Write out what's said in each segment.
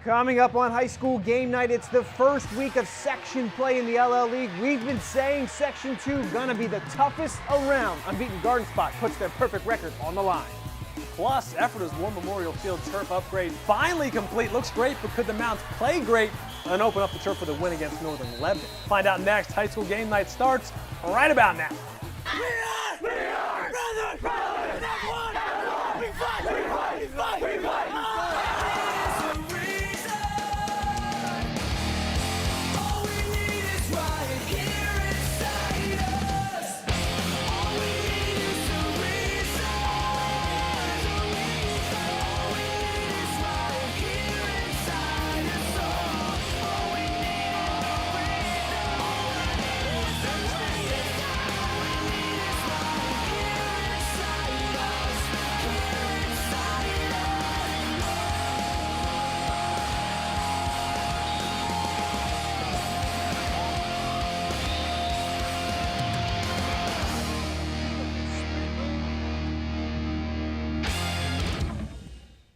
Coming up on high school game night, it's the first week of section play in the LL League. We've been saying Section 2 gonna be the toughest around. Unbeaten Garden Spot puts their perfect record on the line. Plus, Ephrata's War Memorial Field turf upgrade finally complete. Looks great, but could the Mounts play great and open up the turf for the win against Northern Lebanon? Find out next. High school game night starts right about now. We are brothers, that's one. We fight, we fight, we fight.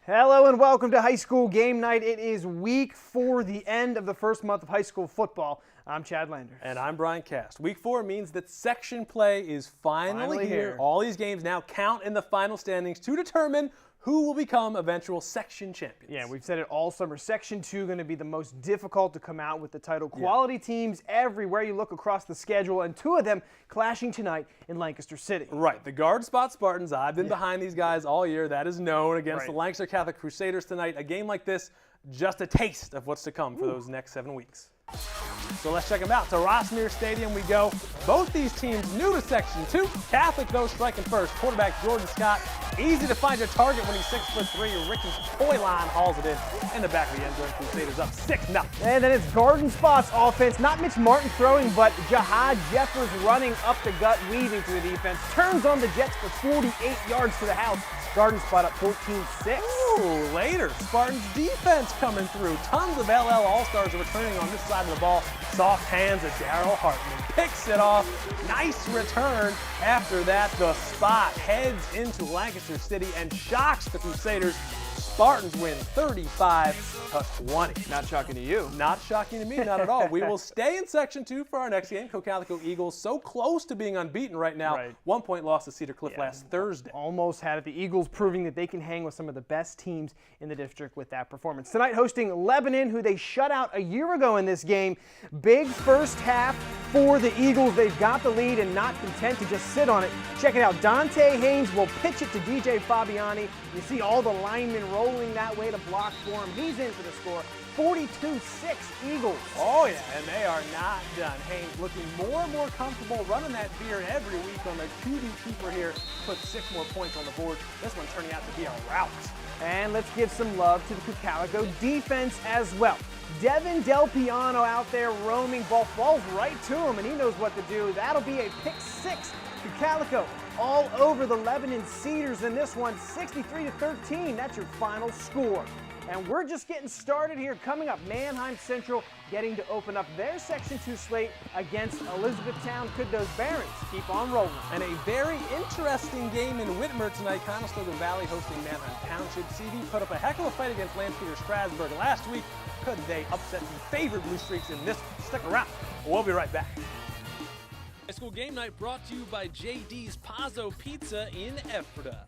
Hello and welcome to high school game night. It is week 4, the end of the first month of high school football. I'm Chad Landers. And I'm Brian Cast. Week 4 means that section play is finally here. All these games now count in the final standings to determine who will become eventual section champions. Yeah, we've said it all summer. Section 2 going to be the most difficult to come out with the title. Quality teams everywhere you look across the schedule, and 2 of them clashing tonight in Lancaster City. Right, the Garden Spot Spartans. I've been behind these guys all year. That is known against the Lancaster Catholic Crusaders tonight. A game like this, just a taste of what's to come for those next 7 weeks. So let's check them out. To Rossmere Stadium we go. Both these teams new to Section 2. Catholic, though, striking first. Quarterback Jordan Scott. Easy to find your target when he's 6'3". Ricky Poyline hauls it in the back of the end zone. Crusaders up 6-0. And then it's Garden Spot's offense. Not Mitch Martin throwing, but Jihad Jeffers running up the gut, weaving through the defense. Turns on the Jets for 48 yards to the house. Garden Spot up 14-6. Ooh, later, Spartans defense coming through. Tons of LL All-Stars returning on this side of the ball. Soft hands of Darryl Hartman. Picks it off. Nice return. After that, the Spot heads into Lancaster City and shocks the Crusaders. Spartans win 35-20. Not shocking to you. Not shocking to me, not at all. We will stay in Section 2 for our next game. Cocalico Eagles so close to being unbeaten right now. 1-point loss to Cedar Cliff last Thursday. Almost had it. The Eagles proving that they can hang with some of the best teams in the district with that performance. Tonight hosting Lebanon, who they shut out a year ago in this game. Big first half for the Eagles. They've got the lead and not content to just sit on it. Check it out. Dante Haynes will pitch it to DJ Fabiani. You see all the linemen rolling that way to block for him. He's in for the score. 42-6 Eagles. Oh, yeah, and they are not done. Haynes looking more and more comfortable running that veer every week on the QB keeper here. Put 6 more points on the board. This one turning out to be a rout. And let's give some love to the Cocalico defense as well. Devin Del Piano out there roaming. Ball falls right to him, and he knows what to do. That'll be a pick 6. Cocalico all over the Lebanon Cedars in this one, 63-13. That's your final score. And we're just getting started here. Coming up, Manheim Central getting to open up their Section 2 slate against Elizabethtown. Could those Barons keep on rolling? And a very interesting game in Whitmer tonight. Conestoga Valley hosting Manheim Township. CV put up a heck of a fight against Lanspeter Strasburg last week. Could they upset the favored Blue Streaks in this one? Stick around. We'll be right back. High school game night brought to you by JD's Pazzo Pizza in Ephrata.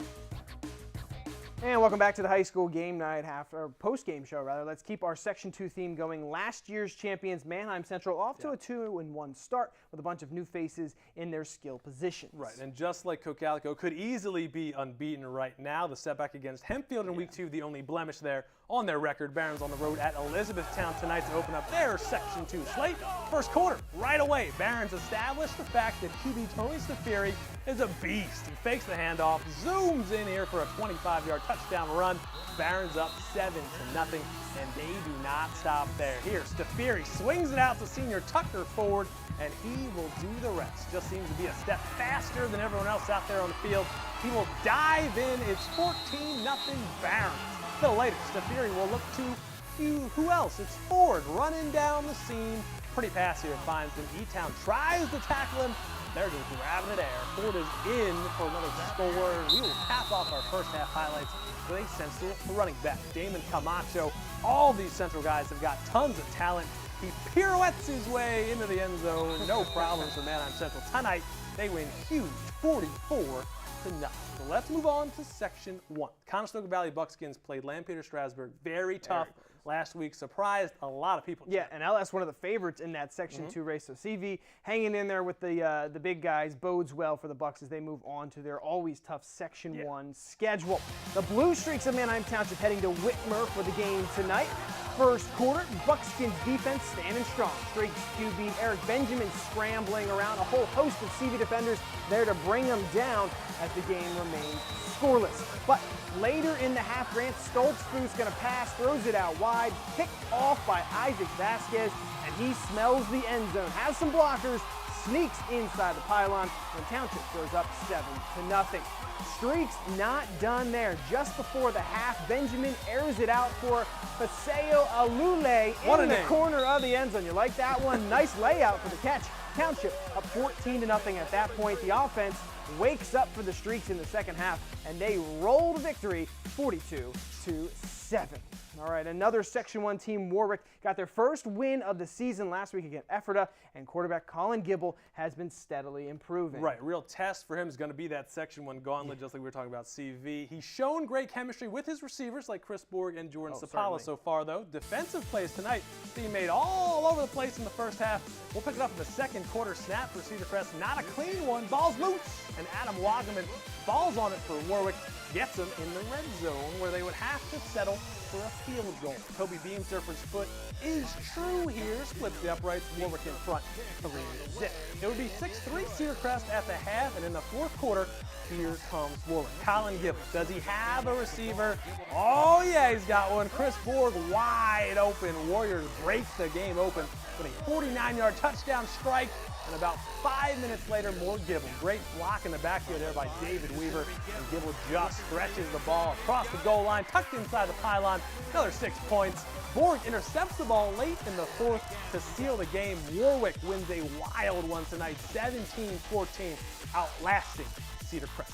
And welcome back to the high school game night, or post-game show rather. Let's keep our Section 2 theme going. Last year's champions, Manheim Central, off to a 2-1 start with a bunch of new faces in their skill positions. Right, and just like Cocalico could easily be unbeaten right now, the setback against Hempfield in Week 2, the only blemish there on their record. Barons on the road at Elizabethtown tonight to open up their Section 2 slate. First quarter, right away, Barons established the fact that QB Tony Stafiri is a beast. He fakes the handoff, zooms in here for a 25-yard touchdown run. Barons up 7-0, and they do not stop there. Here, Stafiri swings it out to senior Tucker Ford, and he will do the rest. Just seems to be a step faster than everyone else out there on the field. He will dive in. It's 14-0 Barons. A little later, Stafiri will look to who else? It's Ford running down the seam. Pretty pass here finds him. E-Town tries to tackle him, They're just grabbing it air. Ford is in for another score. We will cap off our first half highlights with a Central running back, Damon Camacho. All these Central guys have got tons of talent. He pirouettes his way into the end zone. No problems for Manheim Central tonight. They win huge, 44-0. So let's move on to Section 1. Conestoga Valley Buckskins played Lampeter Strasburg. Very tough last week. Surprised a lot of people. Yeah, and LS one of the favorites in that Section 2 race. So CV hanging in there with the big guys bodes well for the Bucks as they move on to their always tough Section 1 schedule. The Blue Streaks of Manheim Township heading to Whitmer for the game tonight. First quarter, Buckskins defense standing strong. Streaks QB Eric Benjamin scrambling around, a whole host of CV defenders there to bring them down as the game remains scoreless. But later in the half, Grant Stoltzfus going to pass, throws it out wide, picked off by Isaac Vasquez, and he smells the end zone, has some blockers, sneaks inside the pylon when Township throws up 7-0. Streaks not done there. Just before the half, Benjamin airs it out for Paseo Alule in the corner of the end zone. You like that one? Nice layout for the catch. Township up 14-0 at that point. The offense wakes up for the Streaks in the second half, and they roll to victory 42-7. All right, another Section 1 team, Warwick, got their first win of the season last week against Ephrata, and quarterback Colin Gibble has been steadily improving. Right, real test for him is going to be that Section 1 gauntlet, just like we were talking about CV. He's shown great chemistry with his receivers like Chris Borg and Jordan Sapala so far, though. Defensive plays tonight being made all over the place in the first half. We'll pick it up in the second quarter. Snap for Cedar Crest, not a clean one. Ball's loose, and Adam Wagaman falls on it for Warwick. Gets them in the red zone where they would have to settle for a field goal. Toby Beamsurfer's foot is true here. Splits the uprights. Warwick in front. 3-0. It would be 6-3 Cedar Crest at the half, and in the fourth quarter, here comes Warwick. Colin Gibble. Does he have a receiver? Oh yeah, he's got one. Chris Borg wide open. Warriors break the game open with a 49-yard touchdown strike. And about 5 minutes later, more Gibble. Great block in the backfield there by David Weaver. And Gibble just stretches the ball across the goal line, tucked inside the pylon. Another 6 points. Borg intercepts the ball late in the fourth to seal the game. Warwick wins a wild one tonight, 17-14, outlasting Cedar Crest.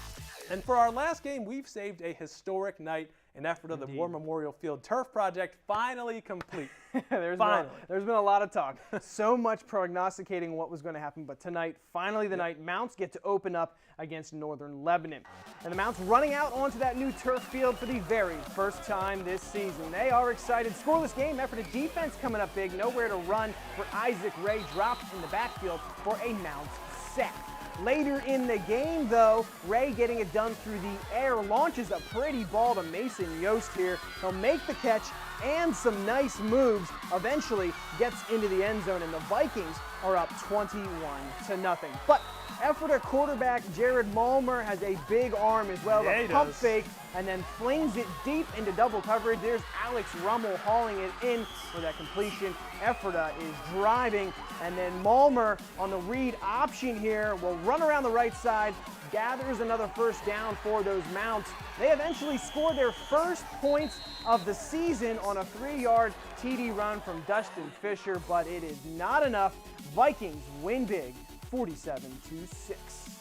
And for our last game, we've saved a historic night in Ephrata. The War Memorial Field Turf Project finally complete. There's been a lot of talk. So much prognosticating what was going to happen, but tonight, finally the night, Mounts get to open up against Northern Lebanon. And the Mounts running out onto that new turf field for the very first time this season. They are excited. Scoreless game, Ephrata defense coming up big. Nowhere to run for Isaac Ray, dropped in the backfield for a Mounts sack. Later in the game, though, Ray getting it done through the air, launches a pretty ball to Mason Yost here. He'll make the catch and some nice moves, eventually gets into the end zone, and the Vikings are up 21-0. But Ephrata quarterback Jared Malmer has a big arm as well, a pump fake, and then flings it deep into double coverage. There's Alex Rummel hauling it in for that completion. Ephrata is driving, and then Malmer on the read option here will run around the right side, gathers another first down for those Mounts. They eventually score their first points of the season on a 3-yard TD run from Dustin Fisher, but it is not enough. Vikings win big, 47-6.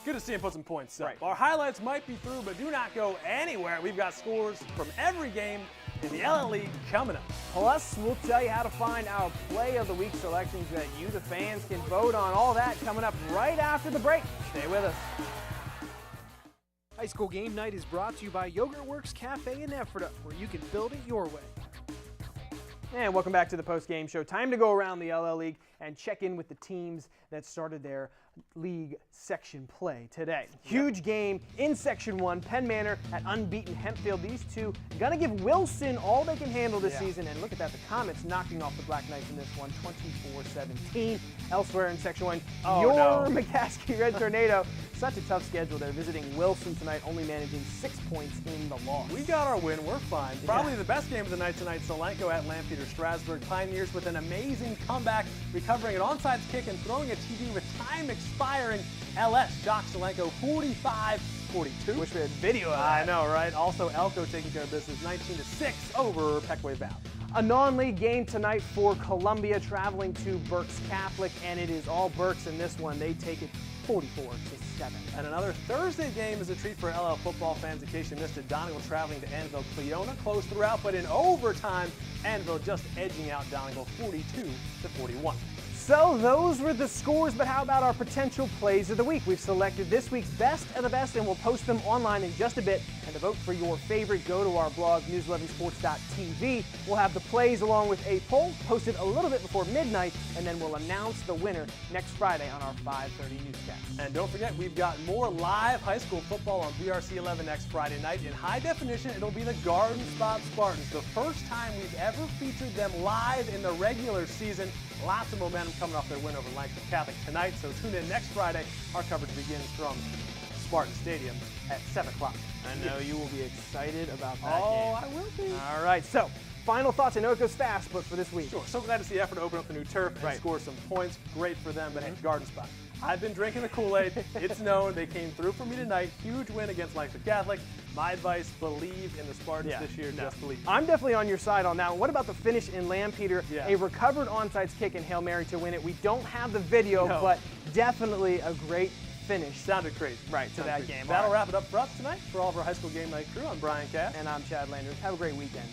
Good to see him put some points up. Our highlights might be through, but do not go anywhere. We've got scores from every game in the LL League coming up. Plus, we'll tell you how to find our Play of the Week selections that you, the fans, can vote on. All that coming up right after the break. Stay with us. High School Game Night is brought to you by Yogurt Works Cafe in Ephrata, where you can build it your way. And welcome back to the post-game show. Time to go around the LL League and check in with the teams that started their league section play today. Huge game in Section 1, Penn Manor at unbeaten Hempfield. These two gonna give Wilson all they can handle this season, and look at that, the Comets knocking off the Black Knights in this one, 24-17. Elsewhere in Section 1, McCaskey Red Tornado. Such a tough schedule. They're visiting Wilson tonight, only managing 6 points in the loss. We got our win. We're fine. Probably the best game of the night tonight, Solanco at Lampeter Strasburg. Pioneers with an amazing comeback, recovering an onside kick and throwing a TD with time expiring. LS shocks Solanco 45-42. Wish we had video. I know, right? Also, Elko taking care of business 19-6 over Peckway Valley. A non-league game tonight for Columbia, traveling to Berks Catholic, and it is all Berks in this one. They take it 44-7. And another Thursday game is a treat for LL football fans in case you missed it. Donegal traveling to Annville. Cleona close throughout, but in overtime, Annville just edging out Donegal 42-41. So those were the scores, but how about our potential plays of the week? We've selected this week's best of the best, and we'll post them online in just a bit. And to vote for your favorite, go to our blog, news11sports.tv. We'll have the plays along with a poll posted a little bit before midnight, and then we'll announce the winner next Friday on our 5:30 newscast. And don't forget, we've got more live high school football on BRC 11 next Friday night. In high definition, it'll be the Garden Spot Spartans. The first time we've ever featured them live in the regular season. Lots of momentum coming off their win over Langston Catholic tonight, so tune in next Friday. Our coverage begins from Spartan Stadium at 7 o'clock. I know you will be excited about that game. Oh, I will be. All right, so final thoughts. I know it goes fast, but for this week. Sure, so glad to see the effort to open up the new turf and score some points. Great for them, but hey, Garden Spot. I've been drinking the Kool-Aid. It's known. They came through for me tonight. Huge win against Langston Catholic. My advice, believe in the Spartans this year. Just believe. I'm definitely on your side on that one. What about the finish in Lampeter? Yeah. A recovered onside kick and Hail Mary to win it. We don't have the video, but definitely a great finish. Sounded crazy. Right, to that game. That'll wrap it up for us tonight. For all of our high school game night crew, I'm Brian Cass. And I'm Chad Landers. Have a great weekend.